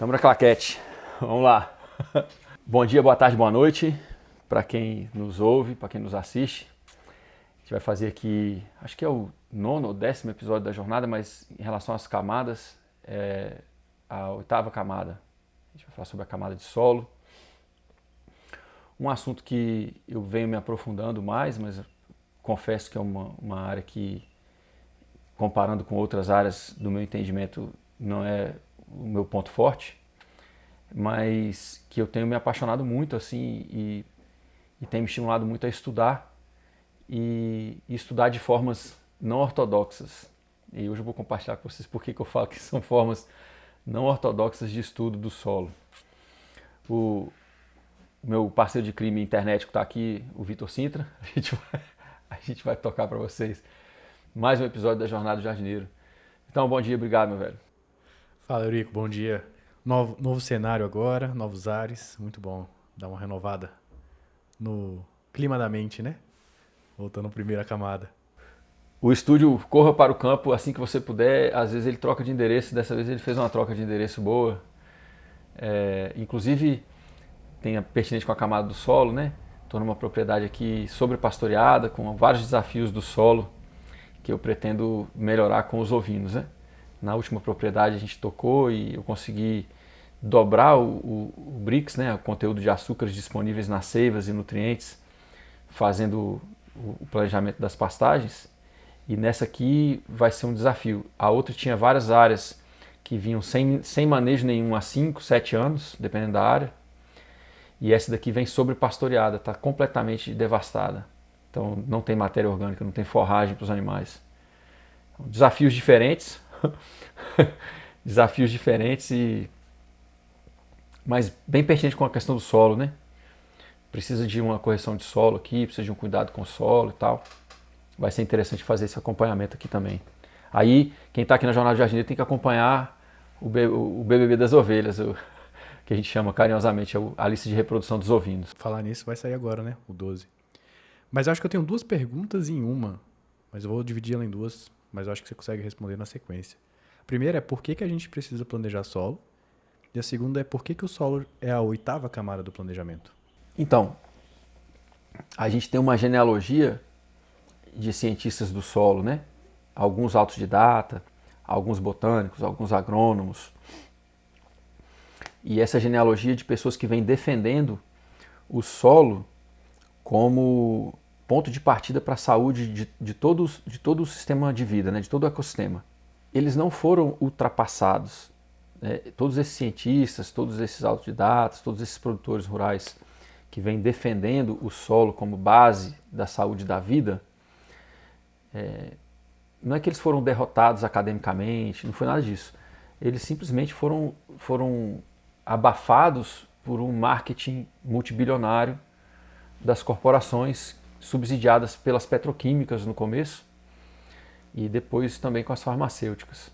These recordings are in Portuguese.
Câmara Claquete, vamos lá. Bom dia, boa tarde, boa noite para quem nos ouve, para quem nos assiste. A gente vai fazer aqui, acho que é o 9º ou 10º episódio da jornada, mas em relação às camadas, é a 8ª camada. A gente vai falar sobre a camada de solo. Um assunto que eu venho me aprofundando mais, mas eu confesso que é uma área que, comparando com outras áreas do meu entendimento, não é o meu ponto forte, mas que eu tenho me apaixonado muito assim e tem me estimulado muito a estudar e estudar de formas não ortodoxas. E hoje eu vou compartilhar com vocês por que eu falo que são formas não ortodoxas de estudo do solo. O meu parceiro de crime internet que está aqui, o Vitor Sintra, a gente vai tocar para vocês mais um episódio da Jornada do Jardineiro. Então, bom dia, obrigado, meu velho. Fala, Eurico, bom dia. Novo cenário agora, novos ares, muito bom. Dar uma renovada no clima da mente, né? Voltando à primeira camada. O estúdio corra para o campo assim que você puder. Às vezes ele troca de endereço, dessa vez ele fez uma troca de endereço boa. Inclusive, tem a pertinente com a camada do solo, né? Estou numa propriedade aqui sobrepastoreada, com vários desafios do solo que eu pretendo melhorar com os ovinos, né? Na última propriedade a gente tocou e eu consegui dobrar o BRICS, né, o conteúdo de açúcares disponíveis nas seivas e nutrientes, fazendo o planejamento das pastagens. E nessa aqui vai ser um desafio. A outra tinha várias áreas que vinham sem manejo nenhum há 5, 7 anos, dependendo da área. E essa daqui vem sobrepastoreada, está completamente devastada. Então não tem matéria orgânica, não tem forragem para os animais. Desafios diferentes, desafios diferentes, mas bem pertinente com a questão do solo, né? Precisa de uma correção de solo aqui, precisa de um cuidado com o solo e tal. Vai ser interessante fazer esse acompanhamento aqui também. Aí, quem está aqui na Jornada do Jardineiro tem que acompanhar o BBB das ovelhas, que a gente chama carinhosamente a lista de reprodução dos ovinos. Falar nisso vai sair agora, né? O 12. Mas eu acho que eu tenho duas perguntas em uma, mas eu vou dividir ela em duas, mas eu acho que você consegue responder na sequência. A primeira é por que a gente precisa planejar solo, e a segunda é por que o solo é a 8ª camada do planejamento. Então, a gente tem uma genealogia de cientistas do solo, né? Alguns autodidata, alguns botânicos, alguns agrônomos. E essa genealogia de pessoas que vêm defendendo o solo como ponto de partida para a saúde de todo o sistema de vida, né? De todo o ecossistema. Eles não foram ultrapassados. Né? Todos esses cientistas, todos esses autodidatas, todos esses produtores rurais que vêm defendendo o solo como base da saúde da vida, não é que eles foram derrotados academicamente, não foi nada disso. Eles simplesmente foram abafados por um marketing multibilionário das corporações subsidiadas pelas petroquímicas no começo e depois também com as farmacêuticas.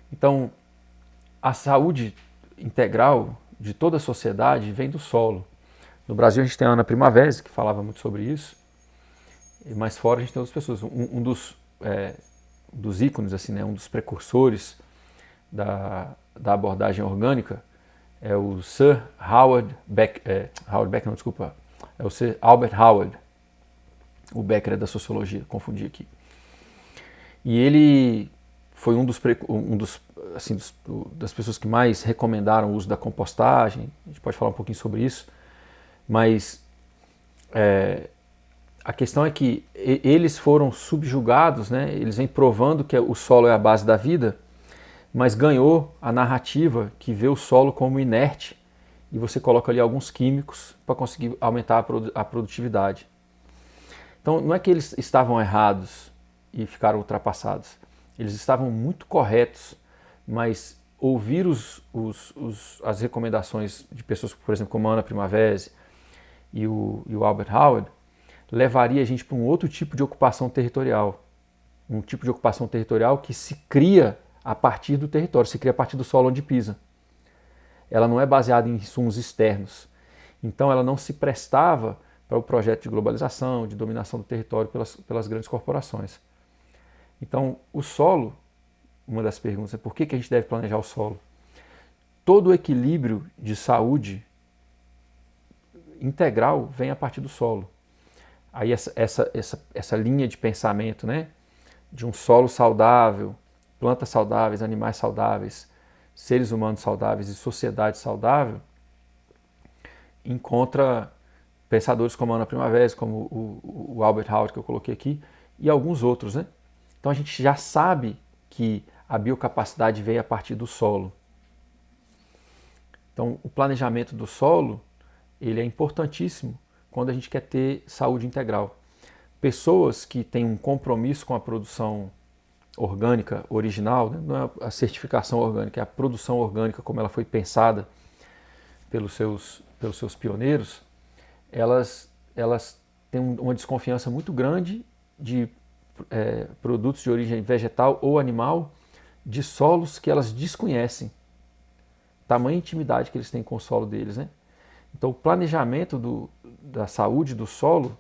Então, a saúde integral de toda a sociedade vem do solo. No Brasil a gente tem a Ana Primavera, que falava muito sobre isso, mas fora a gente tem outras pessoas. Um dos ícones, assim, né, um dos precursores da abordagem orgânica é o Sir Howard Beck, é o Sir Albert Howard. O Becker é da sociologia, confundi aqui. E ele foi das pessoas que mais recomendaram o uso da compostagem. A gente pode falar um pouquinho sobre isso, mas a questão é que eles foram subjugados, né? Eles vêm provando que o solo é a base da vida, mas ganhou a narrativa que vê o solo como inerte e você coloca ali alguns químicos para conseguir aumentar a produtividade. Então não é que eles estavam errados e ficaram ultrapassados, eles estavam muito corretos, mas ouvir as recomendações de pessoas, por exemplo, como a Ana Primavera e o Albert Howard, levaria a gente para um outro tipo de ocupação territorial. Um tipo de ocupação territorial que se cria a partir do território, se cria a partir do solo onde pisa. Ela não é baseada em insumos externos. Então ela não se prestava para o projeto de globalização, de dominação do território pelas grandes corporações. Então o solo, uma das perguntas é por que a gente deve planejar o solo? todo o equilíbrio de saúde integral vem a partir do solo. Aí essa linha de pensamento, né, de um solo saudável, plantas saudáveis, animais saudáveis, seres humanos saudáveis e sociedade saudável, encontra pensadores como Ana Primavera, como o Albert Howard que eu coloquei aqui, e alguns outros, né? Então a gente já sabe que a biocapacidade veio a partir do solo. Então o planejamento do solo, ele é importantíssimo quando a gente quer ter saúde integral. Pessoas que têm um compromisso com a produção orgânica original, né? Não é a certificação orgânica, é a produção orgânica como ela foi pensada pelos seus pioneiros, elas têm uma desconfiança muito grande de produtos de origem vegetal ou animal de solos que elas desconhecem. Tamanha intimidade que eles têm com o solo deles, né? Então o planejamento da saúde do solo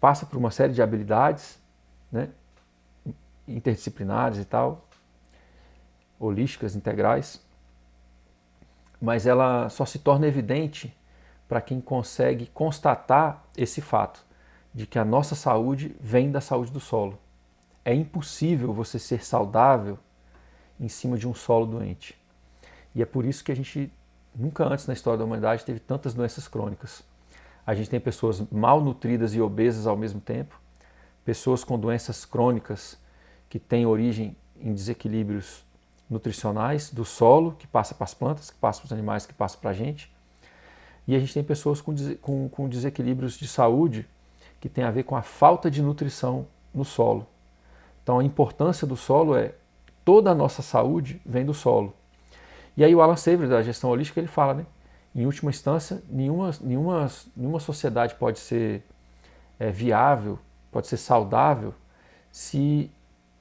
passa por uma série de habilidades, né, interdisciplinares e tal, holísticas, integrais, mas ela só se torna evidente para quem consegue constatar esse fato de que a nossa saúde vem da saúde do solo. É impossível você ser saudável em cima de um solo doente. E é por isso que a gente nunca antes na história da humanidade teve tantas doenças crônicas. A gente tem pessoas malnutridas e obesas ao mesmo tempo, pessoas com doenças crônicas que têm origem em desequilíbrios nutricionais do solo, que passa para as plantas, que passa para os animais, que passa para a gente. E a gente tem pessoas com desequilíbrios de saúde que tem a ver com a falta de nutrição no solo. Então a importância do solo toda a nossa saúde vem do solo. E aí o Alan Savory, da gestão holística, ele fala, né? Em última instância, nenhuma sociedade pode ser viável, pode ser saudável, se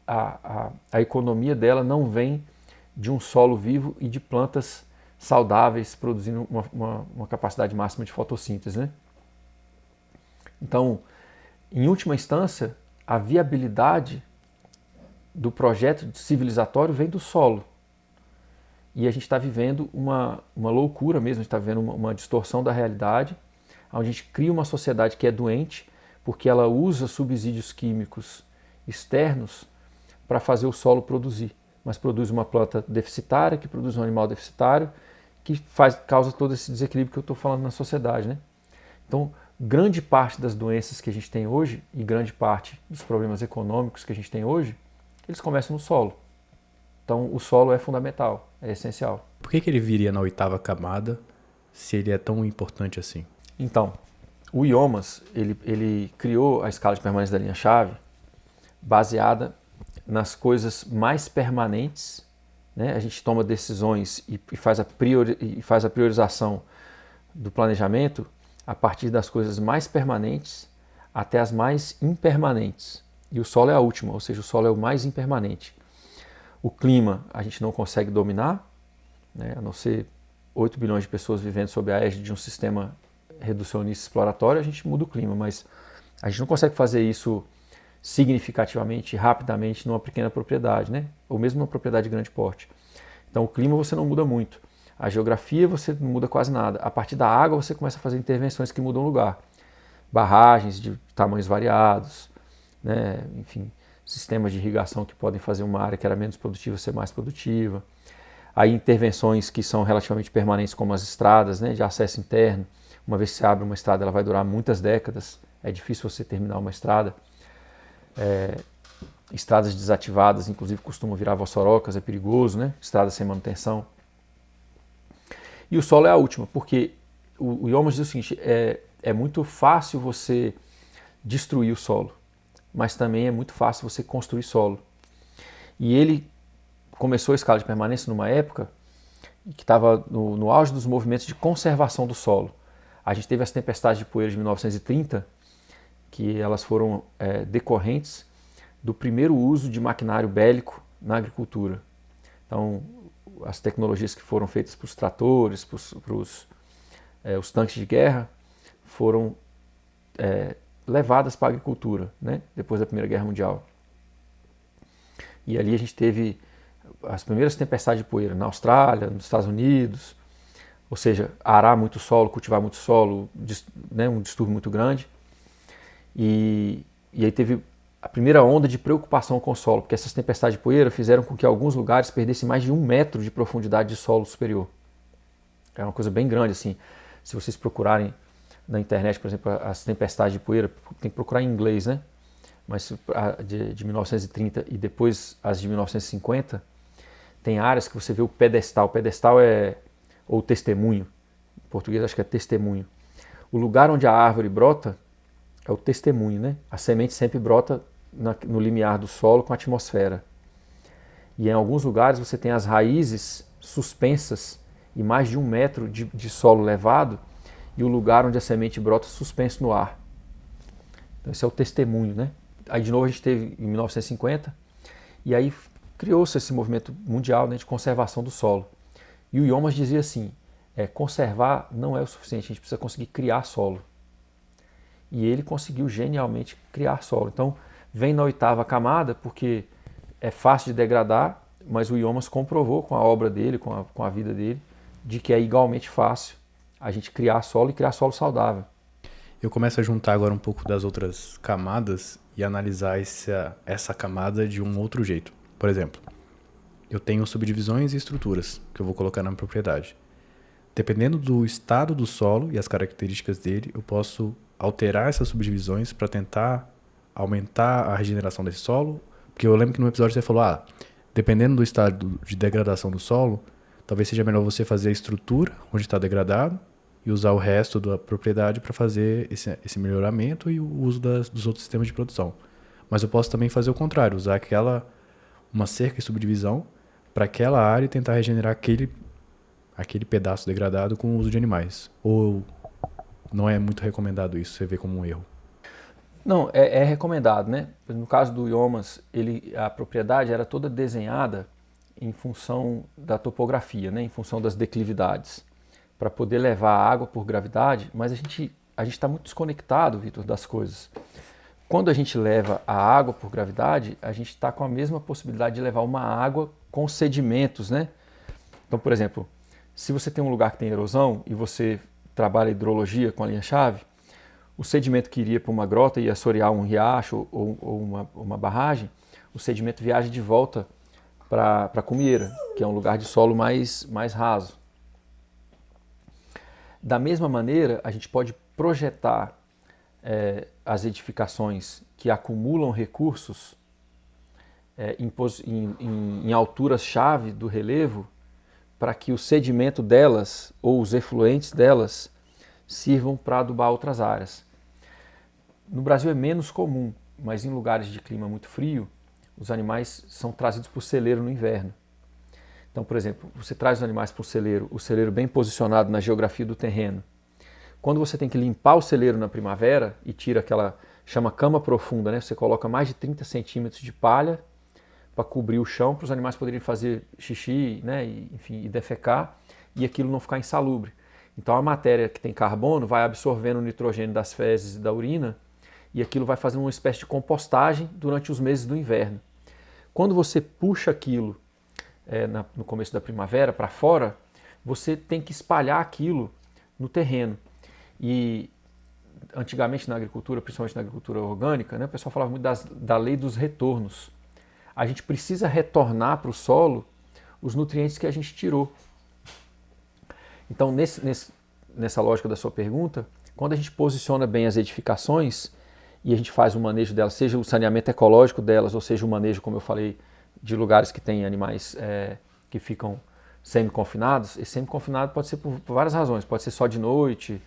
a economia dela não vem de um solo vivo e de plantas saudáveis produzindo uma capacidade máxima de fotossíntese, né? Então, em última instância, a viabilidade do projeto civilizatório vem do solo. E a gente está vivendo uma loucura mesmo, a gente está vivendo uma distorção da realidade, onde a gente cria uma sociedade que é doente porque ela usa subsídios químicos externos para fazer o solo produzir. Mas produz uma planta deficitária, que produz um animal deficitário, que causa todo esse desequilíbrio que eu estou falando na sociedade, né? Então, grande parte das doenças que a gente tem hoje e grande parte dos problemas econômicos que a gente tem hoje, eles começam no solo. Então, o solo é fundamental, é essencial. Por que ele viria na 8ª camada se ele é tão importante assim? Então, o IOMAS, ele criou a escala de permanência da linha-chave baseada nas coisas mais permanentes, né? A gente toma decisões e faz a priorização do planejamento a partir das coisas mais permanentes até as mais impermanentes. E o solo é a última, ou seja, o solo é o mais impermanente. O clima a gente não consegue dominar, né? A não ser 8 bilhões de pessoas vivendo sob a égide de um sistema reducionista exploratório, a gente muda o clima, mas a gente não consegue fazer isso significativamente, rapidamente, numa pequena propriedade, né? Ou mesmo numa propriedade de grande porte. Então o clima você não muda muito. A geografia você não muda quase nada. A partir da água você começa a fazer intervenções que mudam o lugar. Barragens de tamanhos variados, né? Enfim, sistemas de irrigação que podem fazer uma área que era menos produtiva ser mais produtiva. Aí intervenções que são relativamente permanentes, como as estradas, né, de acesso interno. Uma vez que você abre uma estrada, ela vai durar muitas décadas. É difícil você terminar uma estrada. Estradas desativadas, inclusive, costumam virar voçorocas, é perigoso, né? Estradas sem manutenção. E o solo é a última, porque o IOMAS diz o seguinte, é muito fácil você destruir o solo, mas também é muito fácil você construir solo. E ele começou a escala de permanência numa época que estava no auge dos movimentos de conservação do solo. A gente teve as tempestades de poeira de 1930, que elas foram decorrentes do primeiro uso de maquinário bélico na agricultura. Então, as tecnologias que foram feitas para os tratores, para os tanques de guerra, foram levadas para a agricultura, né? Depois da Primeira Guerra Mundial. E ali a gente teve as primeiras tempestades de poeira na Austrália, nos Estados Unidos, ou seja, arar muito solo, cultivar muito solo, né, um distúrbio muito grande. E aí teve a primeira onda de preocupação com o solo, porque essas tempestades de poeira fizeram com que alguns lugares perdessem mais de 1 metro de profundidade de solo superior. É uma coisa bem grande, assim. Se vocês procurarem na internet, por exemplo, as tempestades de poeira, tem que procurar em inglês, né? Mas de 1930 e depois as de 1950, tem áreas que você vê o pedestal. O pedestal ou testemunho. Em português acho que é testemunho. O lugar onde a árvore brota é o testemunho, né? A semente sempre brota no limiar do solo com a atmosfera. E em alguns lugares você tem as raízes suspensas e mais de 1 metro de solo levado, e o lugar onde a semente brota suspenso no ar. Então esse é o testemunho, né? Aí de novo a gente teve em 1950, e aí criou-se esse movimento mundial, né, de conservação do solo. E o Iomas dizia assim, conservar não é o suficiente, a gente precisa conseguir criar solo. E ele conseguiu genialmente criar solo. Então vem na 8ª camada, porque é fácil de degradar, mas o Iomas comprovou com a obra dele, com a vida dele, de que é igualmente fácil a gente criar solo e criar solo saudável. Eu começo a juntar agora um pouco das outras camadas e analisar essa camada de um outro jeito. Por exemplo, eu tenho subdivisões e estruturas que eu vou colocar na propriedade. Dependendo do estado do solo e as características dele, eu posso alterar essas subdivisões para tentar aumentar a regeneração desse solo. Porque eu lembro que no episódio você falou, dependendo do estado de degradação do solo, talvez seja melhor você fazer a estrutura onde está degradado e usar o resto da propriedade para fazer esse melhoramento e o uso dos outros sistemas de produção. Mas eu posso também fazer o contrário, usar uma cerca e subdivisão para aquela área e tentar regenerar aquele pedaço degradado com o uso de animais. Ou não é muito recomendado isso, você vê como um erro? Não, é recomendado, né? No caso do Iomas, a propriedade era toda desenhada em função da topografia, né? Em função das declividades, para poder levar a água por gravidade, mas a gente está muito desconectado, Vitor, das coisas. Quando a gente leva a água por gravidade, a gente está com a mesma possibilidade de levar uma água com sedimentos, né? Então, por exemplo, se você tem um lugar que tem erosão e você trabalha hidrologia com a linha-chave, o sedimento que iria para uma grota ia assorear um riacho ou uma barragem, o sedimento viaja de volta para a cumieira, que é um lugar de solo mais raso. Da mesma maneira, a gente pode projetar as edificações que acumulam recursos em alturas-chave do relevo, para que o sedimento delas ou os efluentes delas sirvam para adubar outras áreas. No Brasil é menos comum, mas em lugares de clima muito frio, os animais são trazidos para o celeiro no inverno. Então, por exemplo, você traz os animais para o celeiro bem posicionado na geografia do terreno. Quando você tem que limpar o celeiro na primavera e tira chama cama profunda, né? Você coloca mais de 30 centímetros de palha para cobrir o chão, para os animais poderem fazer xixi, né? e defecar, e aquilo não ficar insalubre. Então a matéria que tem carbono vai absorvendo o nitrogênio das fezes e da urina, e aquilo vai fazendo uma espécie de compostagem durante os meses do inverno. Quando você puxa aquilo no começo da primavera para fora, você tem que espalhar aquilo no terreno. E antigamente na agricultura, principalmente na agricultura orgânica, né, o pessoal falava muito da lei dos retornos. A gente precisa retornar para o solo os nutrientes que a gente tirou. Então, nessa lógica da sua pergunta, quando a gente posiciona bem as edificações e a gente faz o manejo delas, seja o saneamento ecológico delas, ou seja o manejo, como eu falei, de lugares que têm animais que ficam semi-confinados, esse semi-confinado pode ser por várias razões, pode ser só de noite,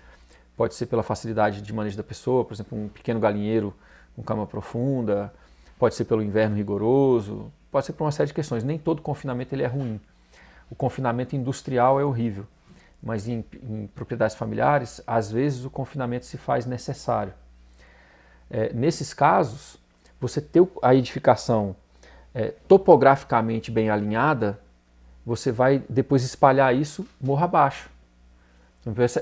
pode ser pela facilidade de manejo da pessoa, por exemplo, um pequeno galinheiro com cama profunda, pode ser pelo inverno rigoroso, pode ser por uma série de questões. Nem todo confinamento ele é ruim. O confinamento industrial é horrível, mas em propriedades familiares, às vezes o confinamento se faz necessário. Nesses casos, você ter a edificação topograficamente bem alinhada, você vai depois espalhar isso morro abaixo.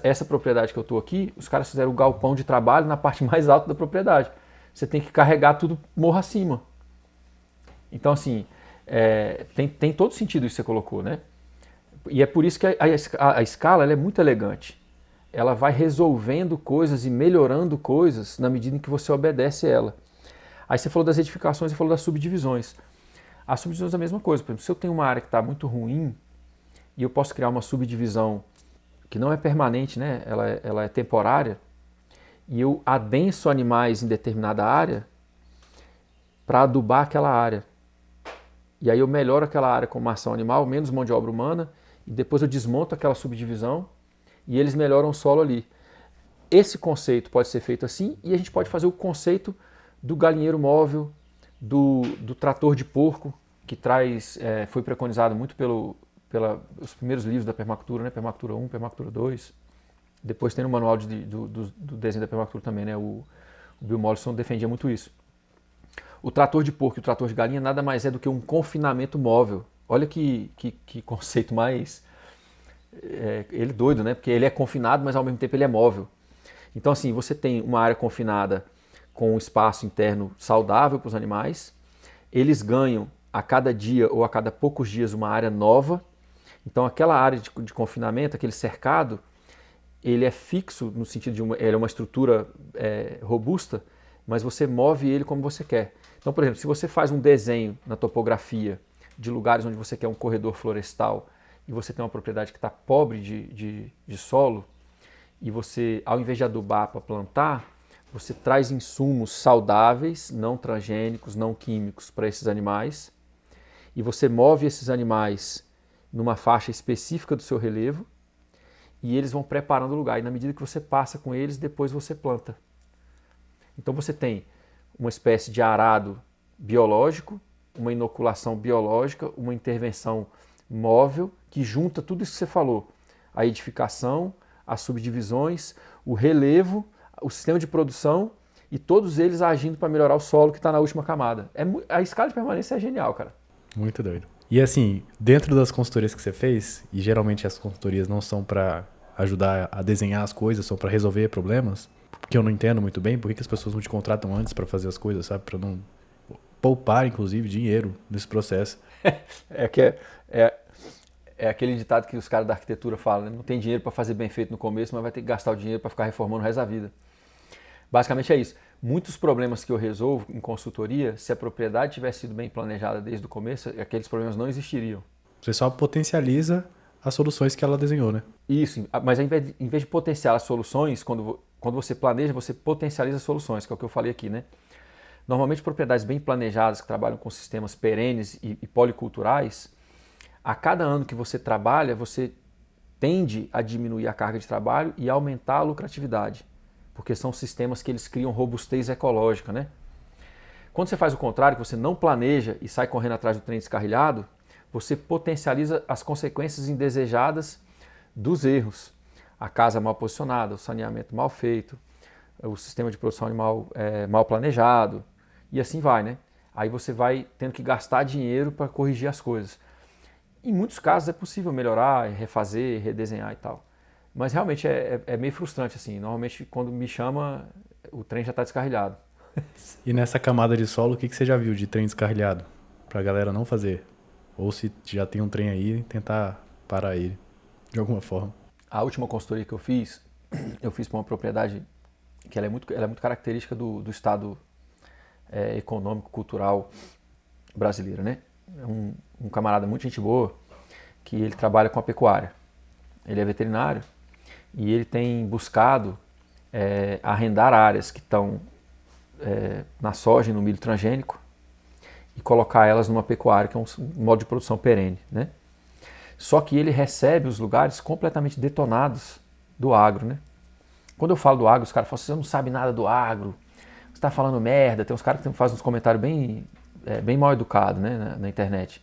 Essa propriedade que eu estou aqui, os caras fizeram o galpão de trabalho na parte mais alta da propriedade. Você tem que carregar tudo morro acima. Então, assim, Tem todo sentido isso que você colocou, né? E é por isso que a escala ela é muito elegante. Ela vai resolvendo coisas e melhorando coisas na medida em que você obedece ela. Aí você falou das edificações e falou das subdivisões. As subdivisões é a mesma coisa. Por exemplo, se eu tenho uma área que está muito ruim e eu posso criar uma subdivisão que não é permanente, né? Ela é temporária, e eu adenso animais em determinada área para adubar aquela área. E aí eu melhoro aquela área com uma ação animal, menos mão de obra humana, e depois eu desmonto aquela subdivisão e eles melhoram o solo ali. Esse conceito pode ser feito assim, e a gente pode fazer o conceito do galinheiro móvel, do trator de porco, que foi preconizado muito pelos primeiros livros da permacultura, né? Permacultura 1, Permacultura 2. Depois tem no manual do desenho da permacultura também, né? O Bill Mollison defendia muito isso. O trator de porco e o trator de galinha nada mais é do que um confinamento móvel. Olha que conceito mais... ele é doido, né? Porque ele é confinado, mas ao mesmo tempo ele é móvel. Então assim, você tem uma área confinada com um espaço interno saudável para os animais. Eles ganham a cada dia ou a cada poucos dias uma área nova. Então aquela área de confinamento, aquele cercado, ele é fixo no sentido de ele é uma estrutura robusta, mas você move ele como você quer. Então, por exemplo, se você faz um desenho na topografia de lugares onde você quer um corredor florestal e você tem uma propriedade que está pobre de solo, e você, ao invés de adubar para plantar, você traz insumos saudáveis, não transgênicos, não químicos para esses animais, e você move esses animais numa faixa específica do seu relevo, e eles vão preparando o lugar. E na medida que você passa com eles, depois você planta. Então você tem uma espécie de arado biológico, uma inoculação biológica, uma intervenção móvel, que junta tudo isso que você falou. A edificação, as subdivisões, o relevo, o sistema de produção, e todos eles agindo para melhorar o solo que está na última camada. A escala de permanência é genial, cara. Muito doido. E assim, dentro das consultorias que você fez, e geralmente as consultorias não são para ajudar a desenhar as coisas, são para resolver problemas, que eu não entendo muito bem, por que as pessoas não te contratam antes para fazer as coisas, sabe? Para não poupar, inclusive, dinheiro nesse processo. É aquele ditado que os caras da arquitetura falam, né? Não tem dinheiro para fazer bem feito no começo, mas vai ter que gastar o dinheiro para ficar reformando o resto da vida. Basicamente é isso. Muitos problemas que eu resolvo em consultoria, se a propriedade tivesse sido bem planejada desde o começo, aqueles problemas não existiriam. Você só potencializa as soluções que ela desenhou, né? Isso, mas em vez de potenciar as soluções, quando você planeja, você potencializa as soluções, que é o que eu falei aqui, né? Normalmente propriedades bem planejadas, que trabalham com sistemas perenes e policulturais, a cada ano que você trabalha, você tende a diminuir a carga de trabalho e aumentar a lucratividade, porque são sistemas que eles criam robustez ecológica, né? Quando você faz o contrário, que você não planeja e sai correndo atrás do trem descarrilhado, você potencializa as consequências indesejadas dos erros. A casa mal posicionada, o saneamento mal feito, o sistema de produção animal mal planejado, e assim vai, né? Aí você vai tendo que gastar dinheiro para corrigir as coisas. Em muitos casos é possível melhorar, refazer, redesenhar e tal. Mas realmente é meio frustrante, assim. Normalmente quando me chama, o trem já está descarrilhado. E nessa camada de solo, o que você já viu de trem descarrilhado? Pra galera não fazer. Ou se já tem um trem aí, tentar parar ele de alguma forma. A última consultoria que eu fiz para uma propriedade que ela é muito característica do estado econômico, cultural brasileiro, né? É um camarada muito gente boa, que ele trabalha com a pecuária. Ele é veterinário e ele tem buscado arrendar áreas que estão na soja e no milho transgênico e colocar elas numa pecuária, que é um modo de produção perene, né? Só que ele recebe os lugares completamente detonados do agro, né? Quando eu falo do agro, os caras falam assim, você não sabe nada do agro, você está falando merda. Tem uns caras que fazem uns comentários bem mal educados, né, na internet.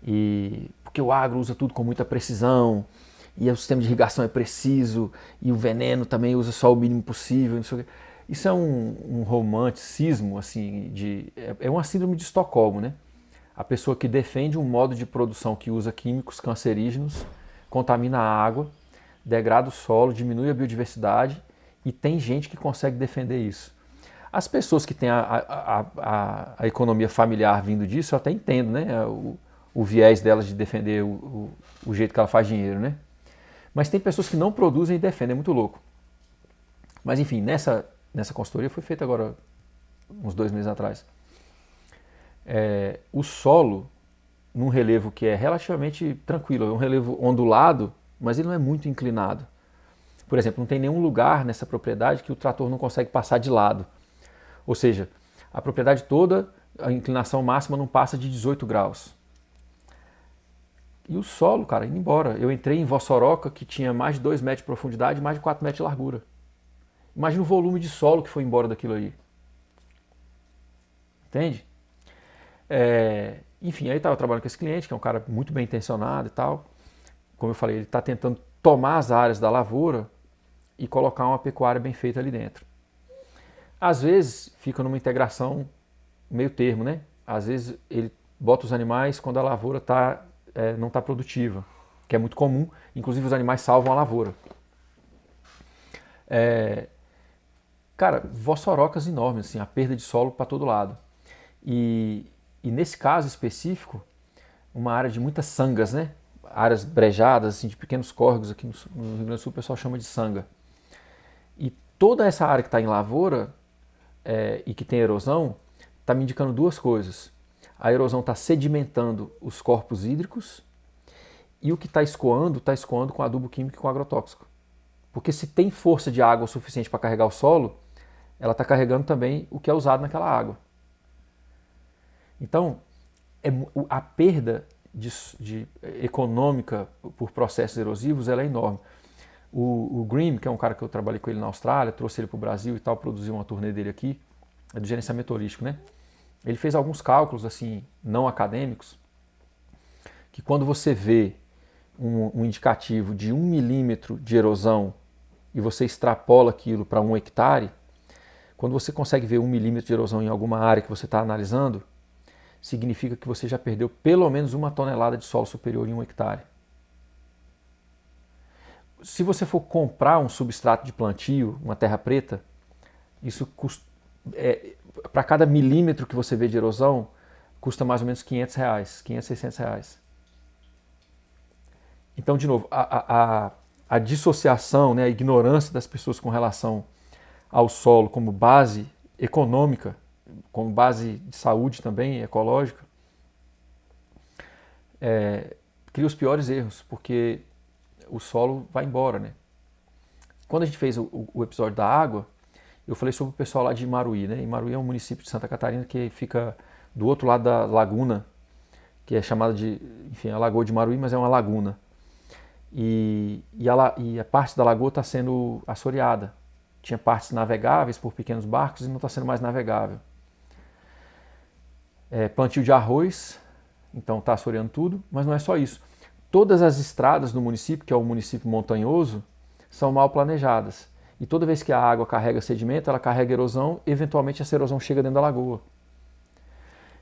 E porque o agro usa tudo com muita precisão, e o sistema de irrigação é preciso, e o veneno também usa só o mínimo possível, não sei o quê. Isso é um romanticismo, assim, é uma síndrome de Estocolmo, né? A pessoa que defende um modo de produção que usa químicos cancerígenos, contamina a água, degrada o solo, diminui a biodiversidade, e tem gente que consegue defender isso. As pessoas que têm a economia familiar vindo disso, eu até entendo, né? O viés delas de defender o jeito que ela faz dinheiro, né? Mas tem pessoas que não produzem e defendem, é muito louco. Mas enfim, nessa consultoria foi feita agora uns 2 meses atrás. O solo, num relevo que é relativamente tranquilo, é um relevo ondulado, mas ele não é muito inclinado. Por exemplo, não tem nenhum lugar nessa propriedade que o trator não consegue passar de lado. Ou seja, a propriedade toda, a inclinação máxima não passa de 18 graus. E o solo, cara, indo embora. Eu entrei em Vossoroca, que tinha mais de 2 metros de profundidade e mais de 4 metros de largura. Imagina o volume de solo que foi embora daquilo aí. Entende? Enfim, aí estava trabalhando com esse cliente, que é um cara muito bem intencionado e tal. Como eu falei, ele está tentando tomar as áreas da lavoura e colocar uma pecuária bem feita ali dentro. Às vezes fica numa integração meio termo, né? Às vezes ele bota os animais quando a lavoura não está produtiva, que é muito comum, inclusive os animais salvam a lavoura. Cara, vossorocas enormes, assim, a perda de solo para todo lado. E nesse caso específico, uma área de muitas sangas, né? Áreas brejadas, assim, de pequenos córregos aqui no Rio Grande do Sul, o pessoal chama de sanga. E toda essa área que está em lavoura e que tem erosão, está me indicando 2 coisas. A erosão está sedimentando os corpos hídricos e o que está escoando com adubo químico e com agrotóxico. Porque se tem força de água o suficiente para carregar o solo, ela está carregando também o que é usado naquela água. Então, a perda econômica por processos erosivos ela é enorme. O Grimm, que é um cara que eu trabalhei com ele na Austrália, trouxe ele para o Brasil e tal, produziu uma turnê dele aqui, é do gerenciamento holístico, né? Ele fez alguns cálculos, assim, não acadêmicos, que quando você vê um indicativo de 1 milímetro de erosão e você extrapola aquilo para 1 hectare, quando você consegue ver 1 milímetro de erosão em alguma área que você está analisando, significa que você já perdeu pelo menos 1 tonelada de solo superior em 1 hectare. Se você for comprar um substrato de plantio, uma terra preta, isso custa, para cada milímetro que você vê de erosão, custa mais ou menos R$500, 500, R$600. Então, de novo, a dissociação, né, a ignorância das pessoas com relação ao solo como base econômica, como base de saúde também, ecológica, cria os piores erros, porque o solo vai embora, né? Quando a gente fez o episódio da água, eu falei sobre o pessoal lá de Imaruí, né? Imaruí é um município de Santa Catarina que fica do outro lado da laguna, que é chamada de, enfim, a Lagoa de Imaruí, mas é uma laguna. E a parte da lagoa está sendo assoreada. Tinha partes navegáveis por pequenos barcos e não está sendo mais navegável. Plantio de arroz, então está assoreando tudo, mas não é só isso. Todas as estradas do município, que é um município montanhoso, são mal planejadas. E toda vez que a água carrega sedimento, ela carrega erosão, eventualmente essa erosão chega dentro da lagoa.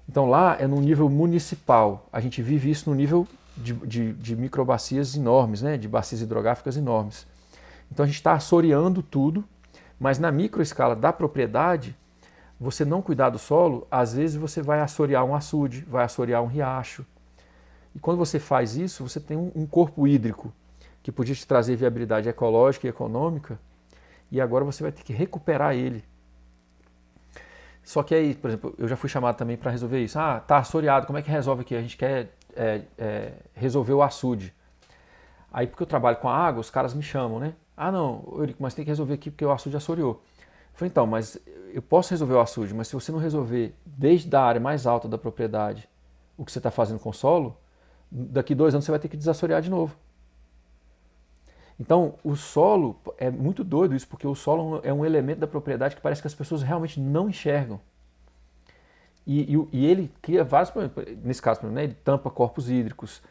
Então lá é no nível municipal. A gente vive isso no nível de microbacias enormes, né? De bacias hidrográficas enormes. Então a gente está assoreando tudo, mas na microescala da propriedade, você não cuidar do solo, às vezes você vai assorear um açude, vai assorear um riacho. E quando você faz isso, você tem um corpo hídrico que podia te trazer viabilidade ecológica e econômica, e agora você vai ter que recuperar ele. Só que aí, por exemplo, eu já fui chamado também para resolver isso. Tá assoreado, como é que resolve aqui? A gente quer resolver o açude. Aí, porque eu trabalho com a água, os caras me chamam, né? Não, Eurico, mas tem que resolver aqui porque o açude assoreou. Eu falei, então, mas eu posso resolver o açude, mas se você não resolver desde a área mais alta da propriedade o que você está fazendo com o solo, daqui 2 anos você vai ter que desassorear de novo. Então, o solo, é muito doido isso, porque o solo é um elemento da propriedade que parece que as pessoas realmente não enxergam. E ele cria vários problemas. Nesse caso, né, ele tampa corpos hídricos,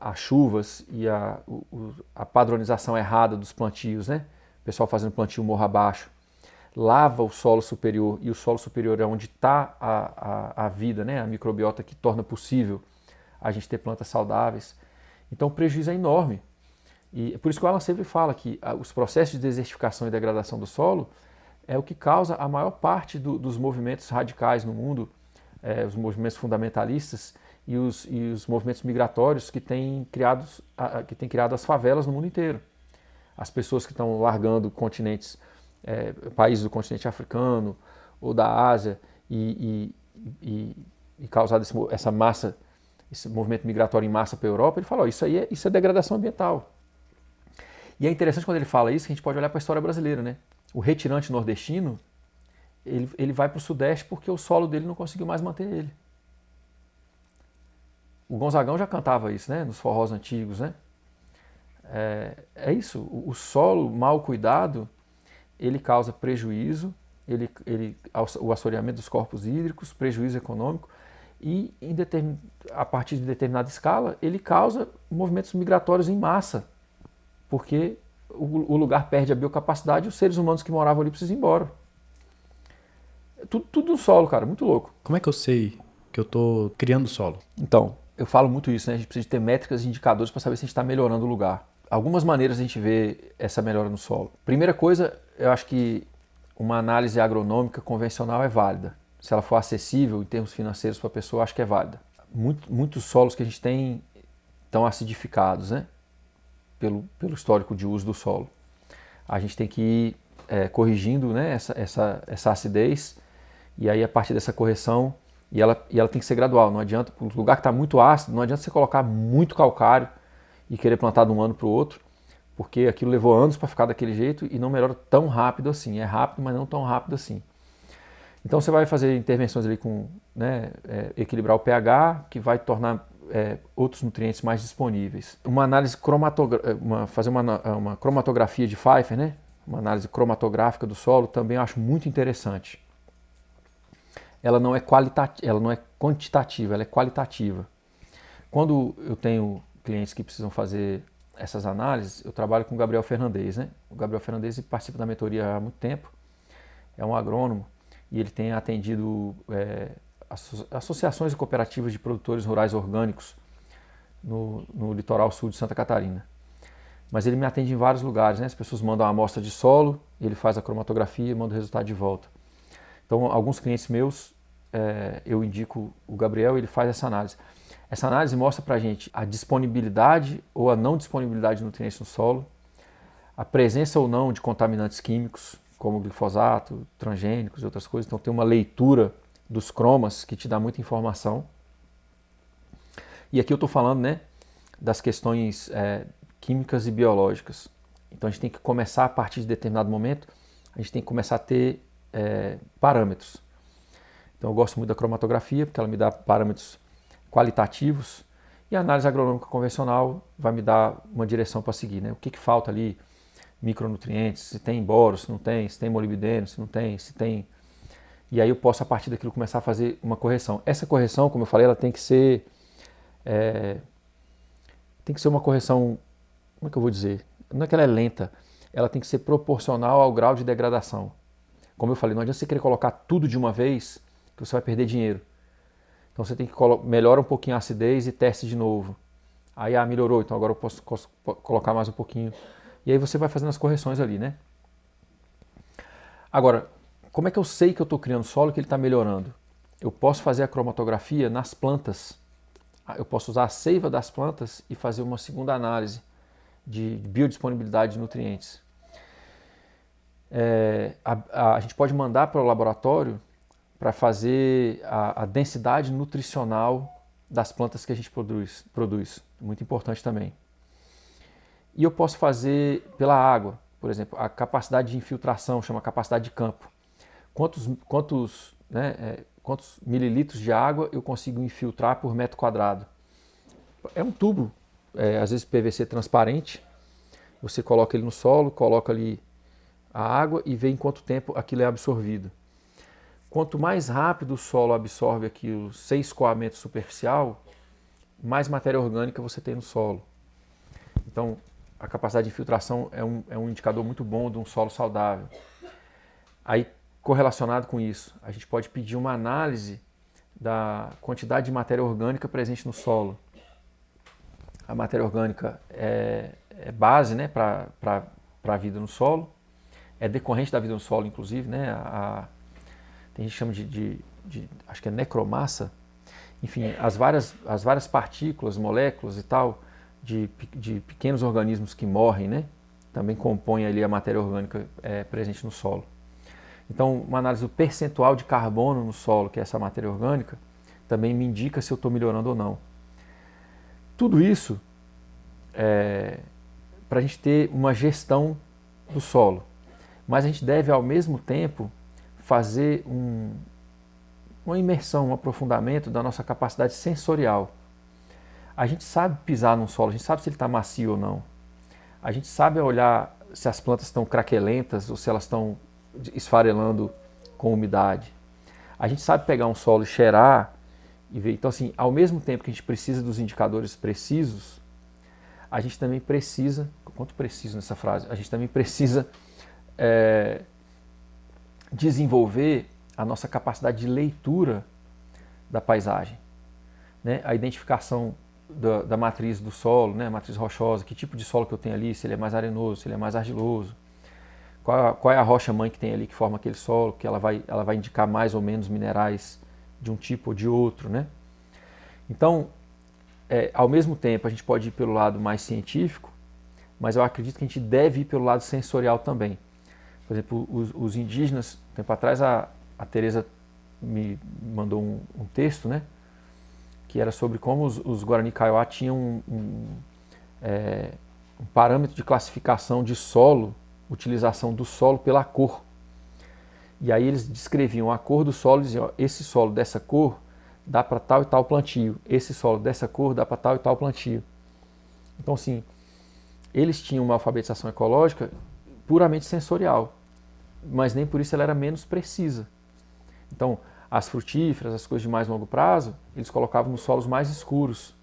as chuvas e a padronização errada dos plantios, né? O pessoal fazendo plantio morro abaixo, lava o solo superior, e o solo superior é onde está a vida, né? A microbiota que torna possível a gente ter plantas saudáveis. Então o prejuízo é enorme. E é por isso que o Alan sempre fala que os processos de desertificação e degradação do solo é o que causa a maior parte dos movimentos radicais no mundo, os movimentos fundamentalistas e os movimentos migratórios que têm criado as favelas no mundo inteiro. As pessoas que estão largando continentes, países do continente africano ou da Ásia e causado essa massa, esse movimento migratório em massa para a Europa, ele fala, isso é degradação ambiental. E é interessante quando ele fala isso, que a gente pode olhar para a história brasileira, né? O retirante nordestino, ele vai para o Sudeste porque o solo dele não conseguiu mais manter ele. O Gonzagão já cantava isso, né? Nos forrós antigos, né? É isso, o solo mal cuidado, ele causa prejuízo, o assoreamento dos corpos hídricos, prejuízo econômico, e a partir de determinada escala, ele causa movimentos migratórios em massa, porque o lugar perde a biocapacidade e os seres humanos que moravam ali precisam ir embora. Tudo no solo, cara, muito louco. Como é que eu sei que eu estou criando solo? Então, eu falo muito isso, né? A gente precisa ter métricas e indicadores para saber se a gente está melhorando o lugar. Algumas maneiras a gente vê essa melhora no solo. Primeira coisa, eu acho que uma análise agronômica convencional é válida. Se ela for acessível em termos financeiros para a pessoa, eu acho que é válida. Muitos solos que a gente tem estão acidificados, né? Pelo histórico de uso do solo. A gente tem que ir corrigindo, né, essa acidez, e aí a partir dessa correção, e ela tem que ser gradual. Não adianta, o lugar que está muito ácido, não adianta você colocar muito calcário e querer plantar de um ano para o outro, porque aquilo levou anos para ficar daquele jeito e não melhora tão rápido assim. É rápido, mas não tão rápido assim. Então você vai fazer intervenções ali com, né, equilibrar o pH, que vai tornar outros nutrientes mais disponíveis. Uma análise fazer uma cromatografia de Pfeiffer, né, uma análise cromatográfica do solo, também eu acho muito interessante. Ela não é quantitativa, ela é qualitativa. Quando eu tenho clientes que precisam fazer essas análises, eu trabalho com o Gabriel Fernandes, né? O Gabriel Fernandes participa da mentoria há muito tempo, é um agrônomo e ele tem atendido associações e cooperativas de produtores rurais orgânicos no litoral sul de Santa Catarina. Mas ele me atende em vários lugares, né? As pessoas mandam uma amostra de solo, ele faz a cromatografia e manda o resultado de volta. Então, alguns clientes meus, eu indico o Gabriel e ele faz essa análise. Essa análise mostra para a gente a disponibilidade ou a não disponibilidade de nutrientes no solo, a presença ou não de contaminantes químicos, como glifosato, transgênicos e outras coisas. Então tem uma leitura dos cromas que te dá muita informação. E aqui eu estou falando, né, das questões químicas e biológicas. Então a gente tem que começar, a partir de determinado momento, a gente tem que começar a ter parâmetros. Então eu gosto muito da cromatografia, porque ela me dá parâmetros qualitativos, e a análise agronômica convencional vai me dar uma direção para seguir, né? O que falta ali, micronutrientes, se tem boro, se não tem, se tem molibdênio, se não tem, se tem. E aí eu posso, a partir daquilo, começar a fazer uma correção. Essa correção, como eu falei, ela tem que ser uma correção, como é que eu vou dizer? Não é que ela é lenta, ela tem que ser proporcional ao grau de degradação. Como eu falei, não adianta você querer colocar tudo de uma vez, que você vai perder dinheiro. Então você tem que melhora um pouquinho a acidez e teste de novo. Aí melhorou, então agora eu posso colocar mais um pouquinho. E aí você vai fazendo as correções ali, né? Agora, como é que eu sei que eu estou criando solo e que ele está melhorando? Eu posso fazer a cromatografia nas plantas. Eu posso usar a seiva das plantas e fazer uma segunda análise de biodisponibilidade de nutrientes. A gente pode mandar para o laboratório para fazer a densidade nutricional das plantas que a gente produz. Muito importante também. E eu posso fazer pela água, por exemplo, a capacidade de infiltração, chama capacidade de campo. Quantos mililitros de água eu consigo infiltrar por metro quadrado? É um tubo, às vezes PVC transparente, você coloca ele no solo, coloca ali a água e vê em quanto tempo aquilo é absorvido. Quanto mais rápido o solo absorve aquilo sem escoamento superficial, mais matéria orgânica você tem no solo. Então, a capacidade de infiltração é um indicador muito bom de um solo saudável. Aí, correlacionado com isso, a gente pode pedir uma análise da quantidade de matéria orgânica presente no solo. A matéria orgânica é base, né, para a vida no solo. é decorrente da vida no solo, inclusive, né? Tem gente que chama acho que é necromassa, enfim, as várias partículas, moléculas e tal, de pequenos organismos que morrem, né? Também compõem ali a matéria orgânica presente no solo. Então, uma análise do percentual de carbono no solo, que é essa matéria orgânica, também me indica se eu estou melhorando ou não. Tudo isso para a gente ter uma gestão do solo. Mas a gente deve, ao mesmo tempo, fazer uma imersão, um aprofundamento da nossa capacidade sensorial. A gente sabe pisar num solo, a gente sabe se ele está macio ou não. A gente sabe olhar se as plantas estão craquelentas ou se elas estão esfarelando com umidade. A gente sabe pegar um solo e cheirar e ver. Então, assim, ao mesmo tempo que a gente precisa dos indicadores precisos, a gente também precisa, quanto preciso nessa frase, a gente também precisa desenvolver a nossa capacidade de leitura da paisagem, né? A identificação da matriz do solo, né? A matriz rochosa, que tipo de solo que eu tenho ali, se ele é mais arenoso, se ele é mais argiloso, qual é a rocha mãe que tem ali que forma aquele solo, que ela vai indicar mais ou menos minerais de um tipo ou de outro, né? Então, ao mesmo tempo, a gente pode ir pelo lado mais científico, mas eu acredito que a gente deve ir pelo lado sensorial também. Por exemplo, os indígenas, um tempo atrás a Tereza me mandou um texto, né, que era sobre como os Guarani Kaiowá tinham um parâmetro de classificação de solo, utilização do solo pela cor. E aí eles descreviam a cor do solo e diziam, ó, esse solo dessa cor dá para tal e tal plantio, esse solo dessa cor dá para tal e tal plantio. Então, assim, eles tinham uma alfabetização ecológica puramente sensorial, mas nem por isso ela era menos precisa. Então, as frutíferas, as coisas de mais longo prazo, eles colocavam nos solos mais escuros.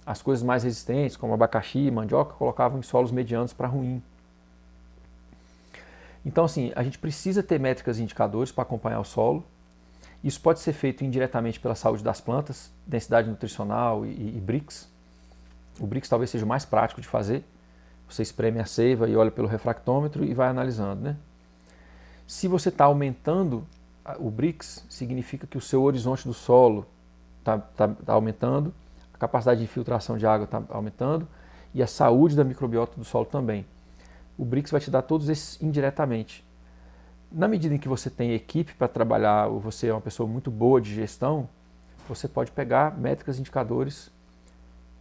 As coisas mais resistentes, como abacaxi, mandioca, colocavam em solos medianos para ruim. Então, assim, a gente precisa ter métricas e indicadores para acompanhar o solo. Isso pode ser feito indiretamente pela saúde das plantas, densidade nutricional e BRICS. O BRICS talvez seja o mais prático de fazer. Você espreme a seiva e olha pelo refractômetro e vai analisando, né? Se você está aumentando o BRICS, significa que o seu horizonte do solo está aumentando, a capacidade de infiltração de água está aumentando e a saúde da microbiota do solo também. O BRICS vai te dar todos esses indiretamente. Na medida em que você tem equipe para trabalhar ou você é uma pessoa muito boa de gestão, você pode pegar métricas e indicadores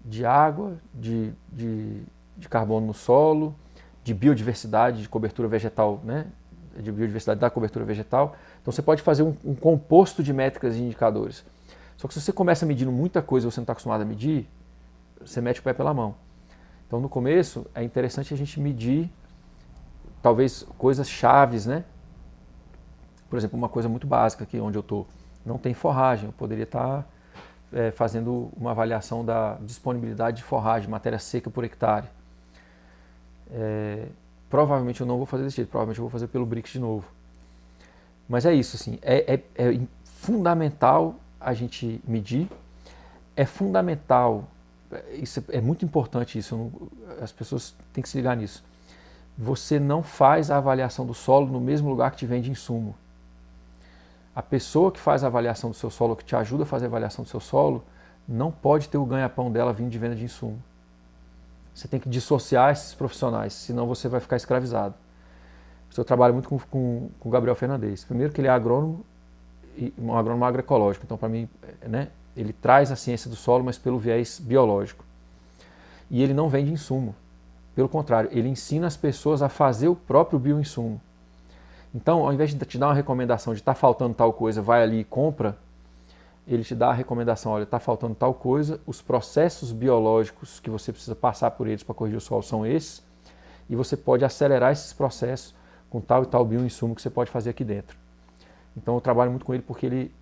de água, de carbono no solo, de biodiversidade, de cobertura vegetal, né? De biodiversidade da cobertura vegetal. Então você pode fazer um composto de métricas e indicadores. Só que se você começa medindo muita coisa e você não está acostumado a medir, você mete o pé pela mão. Então no começo é interessante a gente medir talvez coisas chaves, né? Por exemplo, uma coisa muito básica aqui onde eu estou, não tem forragem, eu poderia estar fazendo uma avaliação da disponibilidade de forragem, matéria seca por hectare. Provavelmente eu não vou fazer desse jeito, provavelmente eu vou fazer pelo BRICS de novo. Mas é isso, assim, é fundamental a gente medir, é fundamental, isso é muito importante isso, as pessoas têm que se ligar nisso. Você não faz a avaliação do solo no mesmo lugar que te vende insumo. A pessoa que faz a avaliação do seu solo, que te ajuda a fazer a avaliação do seu solo, não pode ter o ganha-pão dela vindo de venda de insumo. Você tem que dissociar esses profissionais, senão você vai ficar escravizado. Eu trabalho muito com o Gabriel Fernandes. Primeiro que ele é agrônomo, um agrônomo agroecológico. Então, para mim, né, ele traz a ciência do solo, mas pelo viés biológico. E ele não vende insumo. Pelo contrário, ele ensina as pessoas a fazer o próprio bioinsumo. Então, ao invés de te dar uma recomendação de está faltando tal coisa, vai ali e compra, ele te dá a recomendação, olha, está faltando tal coisa, os processos biológicos que você precisa passar por eles para corrigir o solo são esses, e você pode acelerar esses processos com tal e tal bioinsumo que você pode fazer aqui dentro. Então eu trabalho muito com ele porque ele,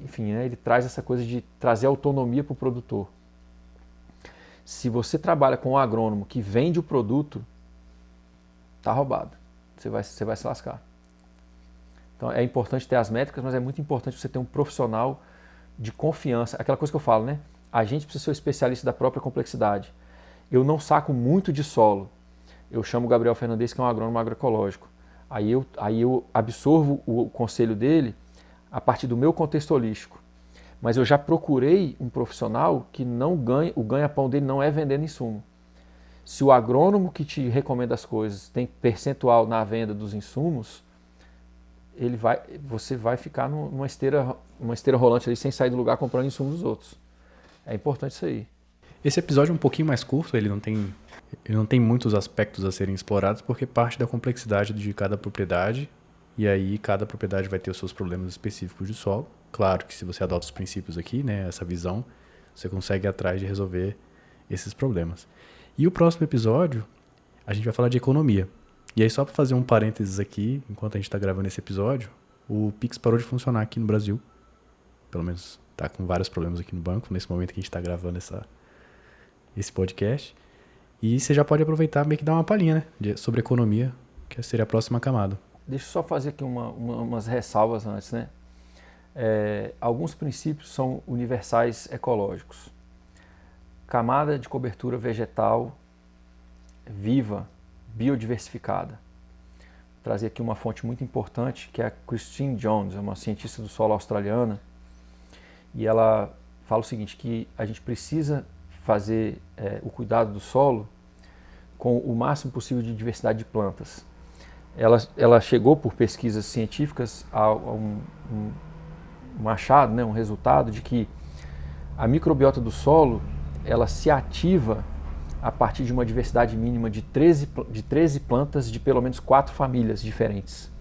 enfim, né, ele traz essa coisa de trazer autonomia para o produtor. Se você trabalha com um agrônomo que vende o produto, está roubado, você vai se lascar. Então é importante ter as métricas, mas é muito importante você ter um profissional de confiança. Aquela coisa que eu falo, né? A gente precisa ser o especialista da própria complexidade. Eu não saco muito de solo. Eu chamo o Gabriel Fernandes, que é um agrônomo agroecológico. Aí eu absorvo o conselho dele a partir do meu contexto holístico. Mas eu já procurei um profissional que não ganha, o ganha-pão dele não é vendendo insumo. Se o agrônomo que te recomenda as coisas tem percentual na venda dos insumos, você vai ficar numa esteira rolante ali sem sair do lugar comprando insumos dos outros. É importante isso aí. Esse episódio é um pouquinho mais curto, ele não tem muitos aspectos a serem explorados porque parte da complexidade de cada propriedade e aí cada propriedade vai ter os seus problemas específicos de solo. Claro que se você adota os princípios aqui, né, essa visão, você consegue ir atrás de resolver esses problemas. E o próximo episódio, a gente vai falar de economia. E aí só para fazer um parênteses aqui, enquanto a gente está gravando esse episódio, o Pix parou de funcionar aqui no Brasil. Pelo menos está com vários problemas aqui no banco, nesse momento que a gente está gravando esse podcast. E você já pode aproveitar meio que dar uma palhinha, né, sobre economia, que seria a próxima camada. Deixa eu só fazer aqui umas ressalvas antes, né? Alguns princípios são universais ecológicos. Camada de cobertura vegetal viva, biodiversificada. Vou trazer aqui uma fonte muito importante, que é a Christine Jones, é uma cientista do solo australiana, e ela fala o seguinte, que a gente precisa fazer o cuidado do solo com o máximo possível de diversidade de plantas. Ela chegou por pesquisas científicas a um achado, né, um resultado de que a microbiota do solo ela se ativa a partir de uma diversidade mínima de 13 plantas de pelo menos 4 famílias diferentes.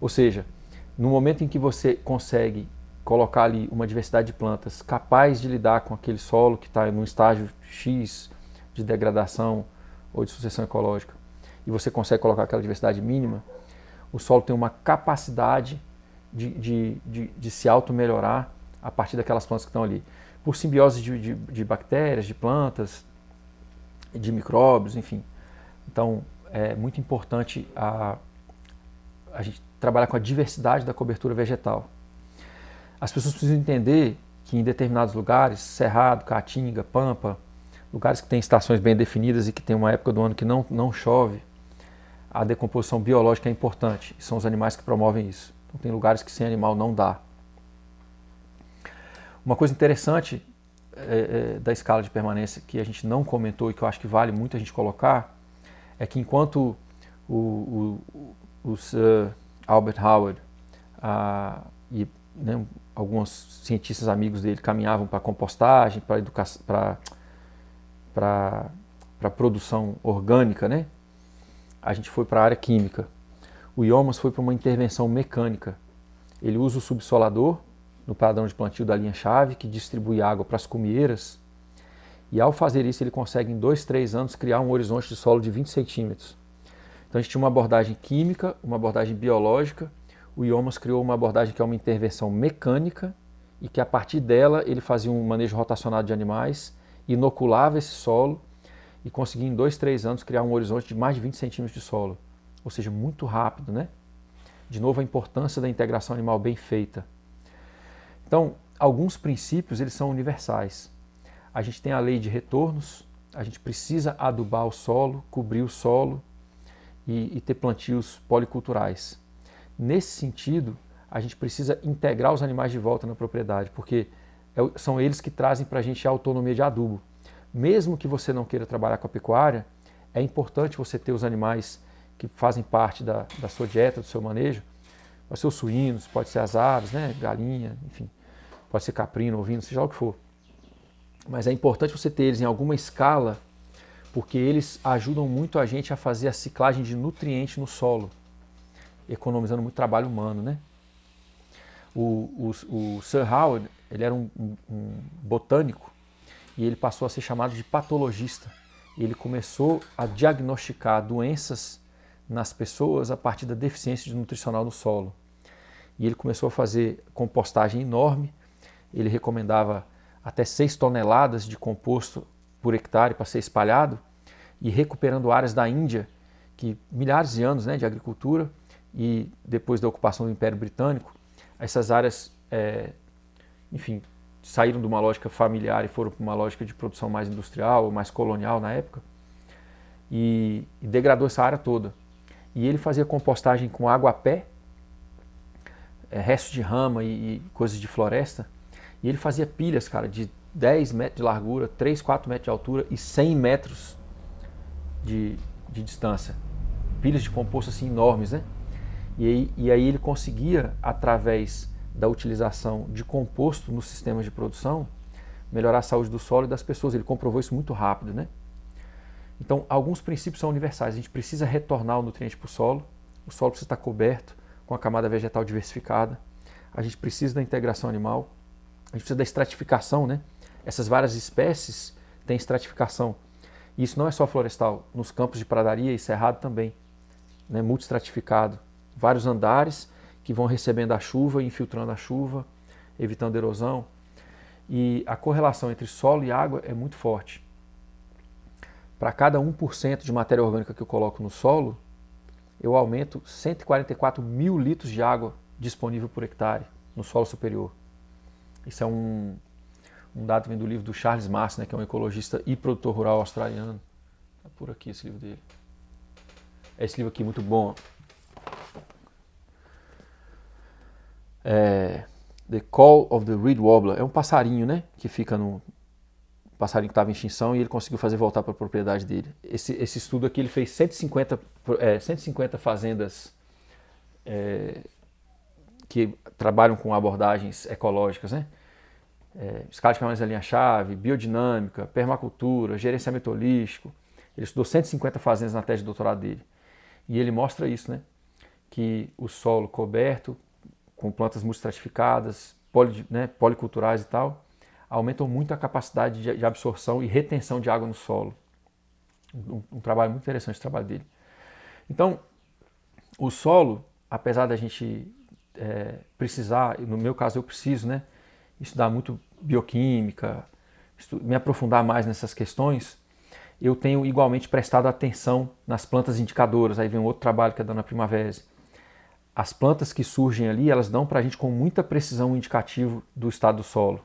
Ou seja, no momento em que você consegue colocar ali uma diversidade de plantas capaz de lidar com aquele solo que está num estágio X de degradação ou de sucessão ecológica, e você consegue colocar aquela diversidade mínima, o solo tem uma capacidade de se auto-melhorar a partir daquelas plantas que estão ali. Por simbiose de bactérias, de plantas, de micróbios, enfim. Então, é muito importante a gente trabalhar com a diversidade da cobertura vegetal. As pessoas precisam entender que em determinados lugares, Cerrado, Caatinga, Pampa, lugares que têm estações bem definidas e que tem uma época do ano que não chove, a decomposição biológica é importante. São os animais que promovem isso. Então, tem lugares que sem animal não dá. Uma coisa interessante da escala de permanência que a gente não comentou e que eu acho que vale muito a gente colocar é que enquanto o Sir Albert Howard e alguns cientistas amigos dele caminhavam para compostagem, para produção orgânica, né? A gente foi para a área química. O Iomas foi para uma intervenção mecânica. Ele usa o subsolador no padrão de plantio da linha-chave, que distribui água para as cumieiras, e ao fazer isso ele consegue em 2, 3 anos criar um horizonte de solo de 20 centímetros. Então a gente tinha uma abordagem química, uma abordagem biológica, o Iomas criou uma abordagem que é uma intervenção mecânica, e que a partir dela ele fazia um manejo rotacionado de animais, inoculava esse solo, e conseguia em 2, 3 anos criar um horizonte de mais de 20 centímetros de solo. Ou seja, muito rápido, né? De novo, a importância da integração animal bem feita. Então, alguns princípios eles são universais. A gente tem a lei de retornos, a gente precisa adubar o solo, cobrir o solo e ter plantios policulturais. Nesse sentido, a gente precisa integrar os animais de volta na propriedade, porque são eles que trazem para a gente a autonomia de adubo. Mesmo que você não queira trabalhar com a pecuária, é importante você ter os animais que fazem parte da sua dieta, do seu manejo. Pode ser os suínos, pode ser as aves, né? Galinha, enfim, pode ser caprino, ovino, seja lá o que for. Mas é importante você ter eles em alguma escala, porque eles ajudam muito a gente a fazer a ciclagem de nutrientes no solo, economizando muito trabalho humano, né? O Sir Howard, ele era um botânico e ele passou a ser chamado de patologista. E ele começou a diagnosticar doenças nas pessoas a partir da deficiência nutricional no solo. E ele começou a fazer compostagem enorme, ele recomendava até 6 toneladas de composto por hectare para ser espalhado, e recuperando áreas da Índia, que milhares de anos, né, de agricultura, e depois da ocupação do Império Britânico, essas áreas, enfim, saíram de uma lógica familiar e foram para uma lógica de produção mais industrial, mais colonial na época, e degradou essa área toda. E ele fazia compostagem com água a pé, restos de rama e coisas de floresta. E ele fazia pilhas, cara, de 10 metros de largura, 3, 4 metros de altura e 100 metros de distância. Pilhas de composto assim enormes, né? E aí ele conseguia, através da utilização de composto nos sistemas de produção, melhorar a saúde do solo e das pessoas. Ele comprovou isso muito rápido, né? Então, alguns princípios são universais. A gente precisa retornar o nutriente para o solo precisa estar coberto com a camada vegetal diversificada, a gente precisa da integração animal, a gente precisa da estratificação, né? Essas várias espécies têm estratificação. E isso não é só florestal, nos campos de pradaria e cerrado também, né? Multistratificado. Vários andares que vão recebendo a chuva, infiltrando a chuva, evitando erosão. E a correlação entre solo e água é muito forte. Para cada 1% de matéria orgânica que eu coloco no solo, eu aumento 144 mil litros de água disponível por hectare no solo superior. Isso é um dado que vem do livro do Charles Massa, né, que é um ecologista e produtor rural australiano. Está por aqui esse livro dele. Esse livro aqui, muito bom. The Call of the Reed Warbler. É um passarinho, né, que fica no... passarinho que estava em extinção e ele conseguiu fazer voltar para a propriedade dele. Esse estudo aqui ele fez 150 fazendas que trabalham com abordagens ecológicas, né? Escala de permanência da linha-chave, biodinâmica, permacultura, gerenciamento holístico. Ele estudou 150 fazendas na tese de doutorado dele. E ele mostra isso, né? Que o solo coberto, com plantas multistratificadas, policulturais e tal, aumentam muito a capacidade de absorção e retenção de água no solo. Um trabalho muito interessante, o trabalho dele. Então, o solo, apesar da gente precisar, no meu caso eu preciso, né, estudar muito bioquímica, me aprofundar mais nessas questões, eu tenho igualmente prestado atenção nas plantas indicadoras. Aí vem um outro trabalho que é da Ana Primavera. As plantas que surgem ali, elas dão para a gente com muita precisão um indicativo do estado do solo.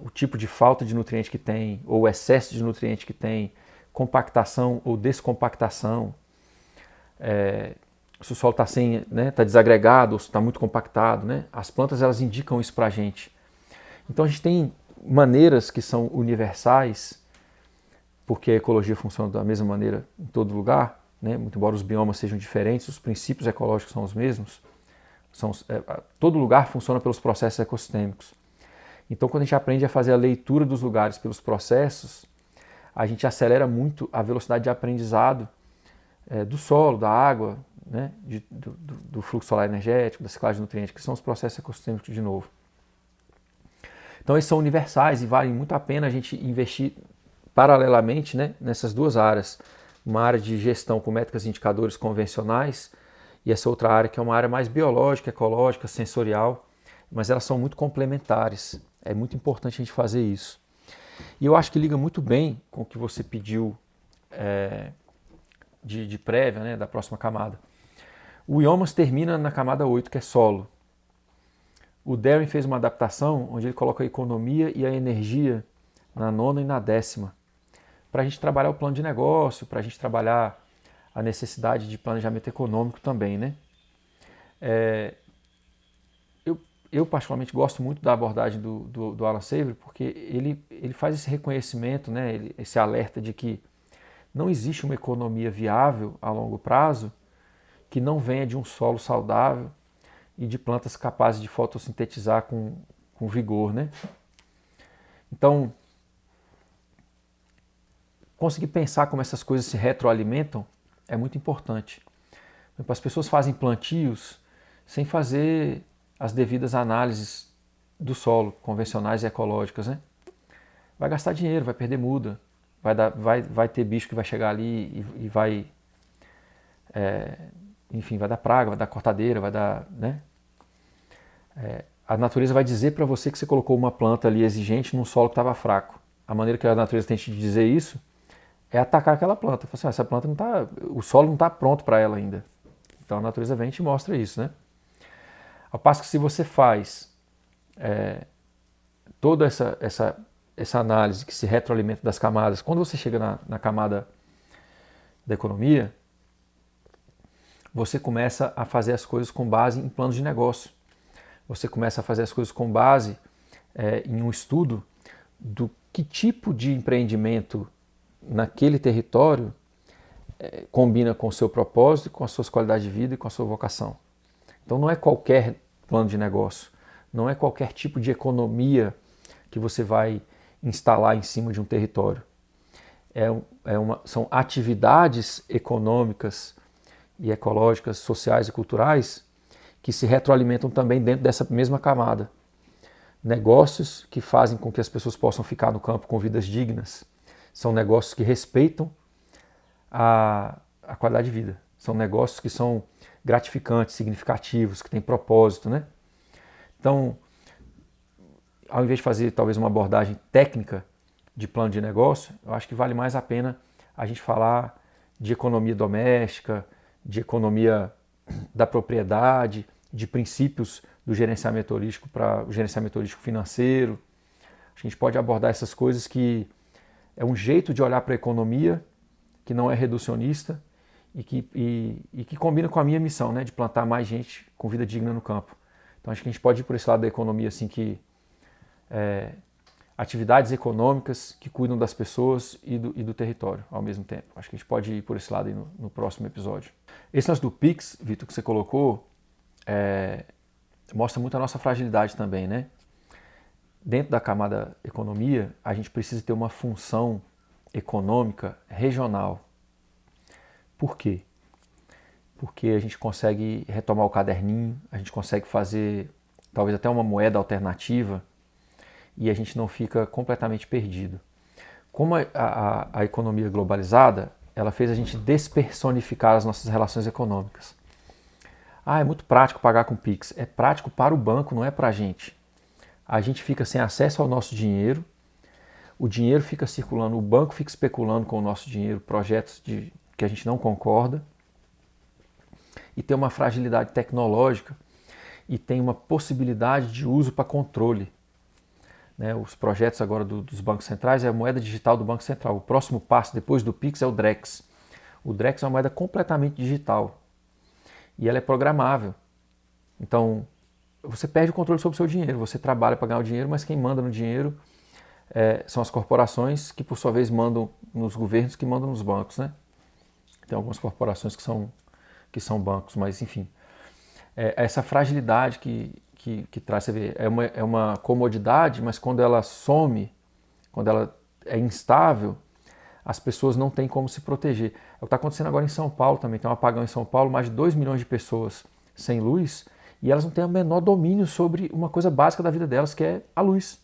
O tipo de falta de nutriente que tem, ou o excesso de nutriente que tem, compactação ou descompactação, se o solo está tá desagregado ou se está muito compactado, né? As plantas elas indicam isso para a gente. Então a gente tem maneiras que são universais, porque a ecologia funciona da mesma maneira em todo lugar, né? Muito embora os biomas sejam diferentes, os princípios ecológicos são os mesmos. Todo lugar funciona pelos processos ecossistêmicos. Então, quando a gente aprende a fazer a leitura dos lugares pelos processos, a gente acelera muito a velocidade de aprendizado do solo, da água, né? Do fluxo solar energético, da ciclagem de nutrientes, que são os processos ecossistêmicos de novo. Então, eles são universais e vale muito a pena a gente investir paralelamente, né, nessas duas áreas. Uma área de gestão com métricas e indicadores convencionais e essa outra área que é uma área mais biológica, ecológica, sensorial, mas elas são muito complementares. É muito importante a gente fazer isso. E eu acho que liga muito bem com o que você pediu de prévia, né, da próxima camada. O IOMAS termina na camada 8, que é solo. O Darren fez uma adaptação onde ele coloca a economia e a energia na 9ª e na 10ª, para a gente trabalhar o plano de negócio, para a gente trabalhar a necessidade de planejamento econômico também, né? Eu particularmente gosto muito da abordagem do Alan Savory, porque ele faz esse reconhecimento, né, esse alerta de que não existe uma economia viável a longo prazo que não venha de um solo saudável e de plantas capazes de fotossintetizar com vigor, né? Então, conseguir pensar como essas coisas se retroalimentam é muito importante. As pessoas fazem plantios sem fazer as devidas análises do solo, convencionais e ecológicas, né? Vai gastar dinheiro, vai perder muda, vai ter bicho que vai chegar ali e vai, enfim, vai dar praga, vai dar cortadeira, vai dar, né? A natureza vai dizer para você que você colocou uma planta ali exigente num solo que estava fraco. A maneira que a natureza tem de dizer isso é atacar aquela planta. Fala assim, essa planta não tá, o solo não está pronto para ela ainda. Então a natureza vem e te mostra isso, né? Ao passo que se você faz toda essa análise que se retroalimenta das camadas, quando você chega na camada da economia, você começa a fazer as coisas com base em planos de negócio. Você começa a fazer as coisas com base em um estudo do que tipo de empreendimento naquele território combina com o seu propósito, com as suas qualidades de vida e com a sua vocação. Então não é qualquer plano de negócio, não é qualquer tipo de economia que você vai instalar em cima de um território. São atividades econômicas e ecológicas, sociais e culturais que se retroalimentam também dentro dessa mesma camada. Negócios que fazem com que as pessoas possam ficar no campo com vidas dignas. São negócios que respeitam a qualidade de vida. São negócios que são gratificantes, significativos, que têm propósito, né? Então, ao invés de fazer talvez uma abordagem técnica de plano de negócio, eu acho que vale mais a pena a gente falar de economia doméstica, de economia da propriedade, de princípios do gerenciamento holístico para o gerenciamento holístico financeiro. A gente pode abordar essas coisas que é um jeito de olhar para a economia que não é reducionista e que combina com a minha missão, né, de plantar mais gente com vida digna no campo. Então acho que a gente pode ir por esse lado da economia, assim, que atividades econômicas que cuidam das pessoas e do território ao mesmo tempo. Acho que a gente pode ir por esse lado aí no próximo episódio. Esse lance do Pix, Vitor, que você colocou, mostra muito a nossa fragilidade também, né? Dentro da camada economia, a gente precisa ter uma função econômica regional. Por quê? Porque a gente consegue retomar o caderninho, a gente consegue fazer talvez até uma moeda alternativa e a gente não fica completamente perdido. Como a economia globalizada, ela fez a gente despersonificar as nossas relações econômicas. É muito prático pagar com Pix. É prático para o banco, não é para a gente. A gente fica sem acesso ao nosso dinheiro, o dinheiro fica circulando, o banco fica especulando com o nosso dinheiro, projetos que a gente não concorda, e tem uma fragilidade tecnológica e tem uma possibilidade de uso para controle. Né? Os projetos agora dos bancos centrais é a moeda digital do Banco Central. O próximo passo depois do Pix é o Drex. O Drex é uma moeda completamente digital e ela é programável. Então, você perde o controle sobre o seu dinheiro. Você trabalha para ganhar o dinheiro, mas quem manda no dinheiro são as corporações que, por sua vez, mandam nos governos que mandam nos bancos, né? Tem algumas corporações que são bancos, mas enfim. Essa fragilidade que traz, você vê, é uma comodidade, mas quando ela some, quando ela é instável, as pessoas não têm como se proteger. É o que está acontecendo agora em São Paulo também. Tem um apagão em São Paulo, mais de 2 milhões de pessoas sem luz, e elas não têm o menor domínio sobre uma coisa básica da vida delas, que é a luz.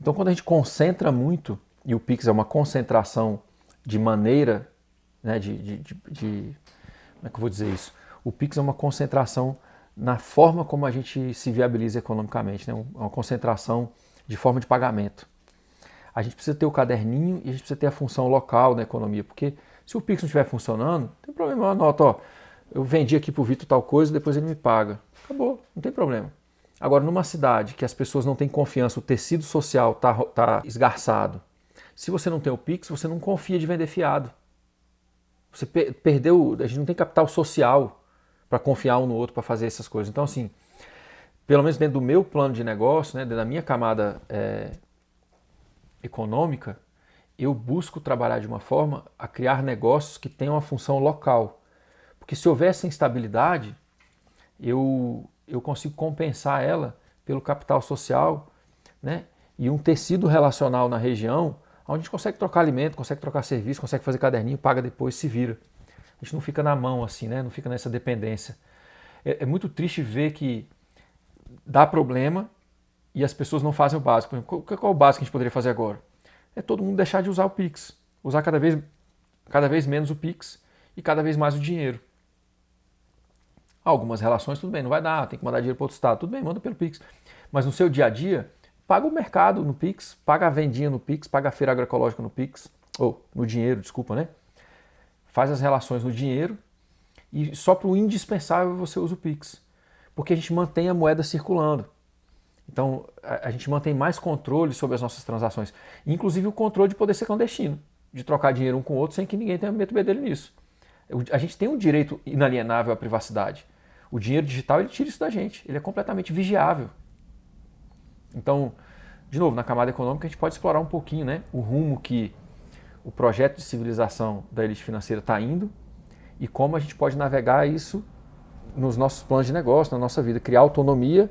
Então, quando a gente concentra muito, e o Pix é uma concentração de maneira, né, como é que eu vou dizer isso? O Pix é uma concentração na forma como a gente se viabiliza economicamente, né? Uma concentração de forma de pagamento. A gente precisa ter o caderninho e a gente precisa ter a função local na economia, porque se o Pix não estiver funcionando, não tem problema, eu anoto, eu vendi aqui para o Vitor tal coisa, depois ele me paga. Acabou, não tem problema. Agora, numa cidade que as pessoas não têm confiança, o tecido social está esgarçado, se você não tem o Pix, você não confia de vender fiado. Você perdeu, a gente não tem capital social para confiar um no outro para fazer essas coisas. Então, assim, pelo menos dentro do meu plano de negócio, né, dentro da minha camada econômica, eu busco trabalhar de uma forma a criar negócios que tenham uma função local. Porque se houver essa instabilidade, eu consigo compensar ela pelo capital social, né, e um tecido relacional na região, onde a gente consegue trocar alimento, consegue trocar serviço, consegue fazer caderninho, paga depois, se vira. A gente não fica na mão assim, né? Não fica nessa dependência. É muito triste ver que dá problema e as pessoas não fazem o básico. Por exemplo, qual é o básico que a gente poderia fazer agora? É todo mundo deixar de usar o Pix. Usar cada vez menos o Pix e cada vez mais o dinheiro. Algumas relações, tudo bem, não vai dar, tem que mandar dinheiro para outro estado. Tudo bem, manda pelo Pix. Mas no seu dia a dia, paga o mercado no Pix, paga a vendinha no Pix, paga a feira agroecológica no Pix, ou no dinheiro, desculpa, né? Faz as relações no dinheiro e só para o indispensável você usa o Pix. Porque a gente mantém a moeda circulando. Então, a gente mantém mais controle sobre as nossas transações. Inclusive o controle de poder ser clandestino, de trocar dinheiro um com o outro sem que ninguém tenha medo dele nisso. A gente tem um direito inalienável à privacidade. O dinheiro digital, ele tira isso da gente. Ele é completamente vigiável. Então, de novo, na camada econômica, a gente pode explorar um pouquinho, né, o rumo que o projeto de civilização da elite financeira está indo e como a gente pode navegar isso nos nossos planos de negócio, na nossa vida, criar autonomia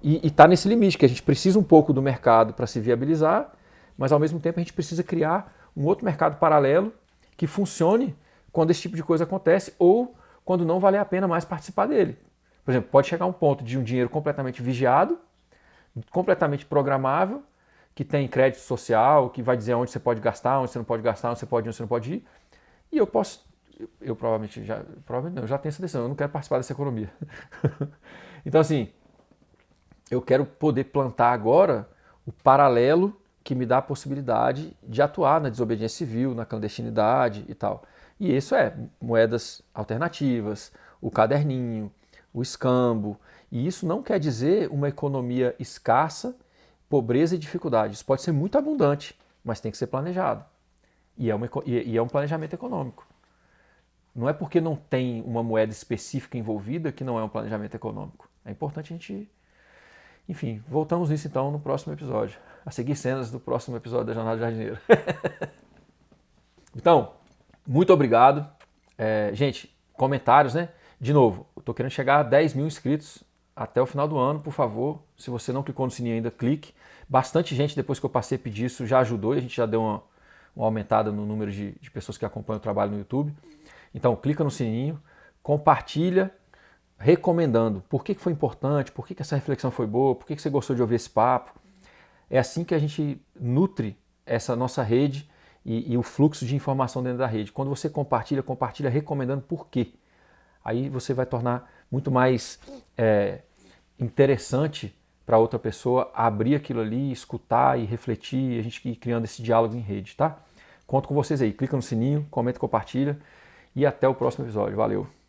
e tá nesse limite, que a gente precisa um pouco do mercado para se viabilizar, mas ao mesmo tempo a gente precisa criar um outro mercado paralelo que funcione quando esse tipo de coisa acontece ou quando não vale a pena mais participar dele. Por exemplo, pode chegar um ponto de um dinheiro completamente vigiado, completamente programável, que tem crédito social, que vai dizer onde você pode gastar, onde você não pode gastar, onde você pode ir, onde você não pode ir, e eu provavelmente não, eu já tenho essa decisão, eu não quero participar dessa economia. Então assim, eu quero poder plantar agora o paralelo que me dá a possibilidade de atuar na desobediência civil, na clandestinidade e tal. E isso é moedas alternativas, o caderninho, o escambo. E isso não quer dizer uma economia escassa, pobreza e dificuldade. Isso pode ser muito abundante, mas tem que ser planejado. E é um planejamento econômico. Não é porque não tem uma moeda específica envolvida que não é um planejamento econômico. É importante a gente... Enfim, voltamos nisso então no próximo episódio. A seguir cenas do próximo episódio da Jornada do Jardineiro. Então, muito obrigado. Gente, comentários, né? De novo, eu tô querendo chegar a 10 mil inscritos até o final do ano, por favor. Se você não clicou no sininho ainda, clique. Bastante gente, depois que eu passei a pedir isso, já ajudou e a gente já deu uma aumentada no número de pessoas que acompanham o trabalho no YouTube. Então, clica no sininho, compartilha, recomendando por que foi importante, por que essa reflexão foi boa, por que você gostou de ouvir esse papo. É assim que a gente nutre essa nossa rede e o fluxo de informação dentro da rede. Quando você compartilha recomendando por quê. Aí você vai tornar muito mais interessante para outra pessoa abrir aquilo ali, escutar e refletir, e a gente ir criando esse diálogo em rede, tá? Conto com vocês aí. Clica no sininho, comenta, compartilha e até o próximo episódio. Valeu!